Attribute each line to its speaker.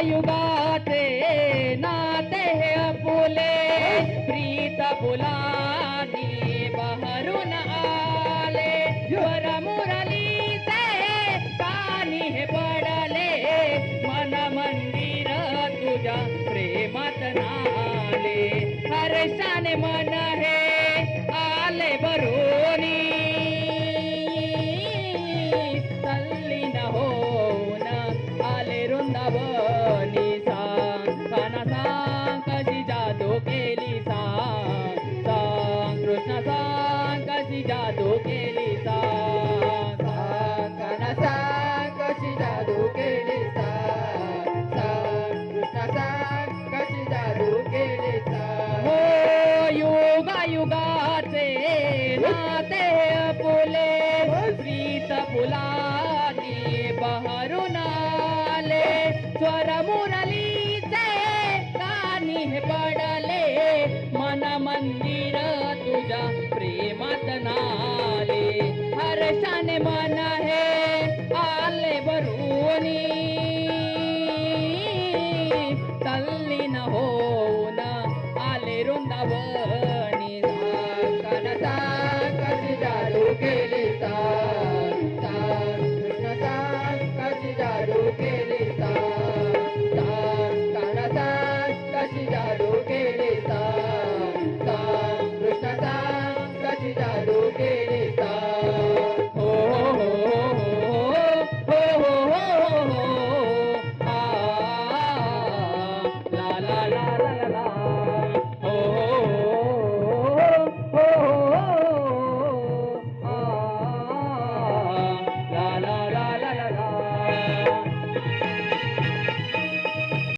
Speaker 1: युगाचे नाते हे आपुले प्रीत फुलानी बहरून आले वर मुरलीचे कानी हे पडले मन मंदिर तुझ्या प्रेमात नाले हर्षाने मन हे आले भरूनी तल्लीन होऊन आले वृंदावनी सांग काना सांग कशी जादू केली सांग कृष्ण सांग कशी जादू केली सांग
Speaker 2: काना सांग कशी जादू केली सांग कृष्ण सांग कशी जादू केली सांग
Speaker 1: हो युगाचे नाते फुले प्रीत फुलानी बहरून आले स्वर मुरलीचे कानी हे पडले मन मंदिर तुझ्या प्रेमात नाले हर्षाने मन हे आले भरूनी तल्लीन हो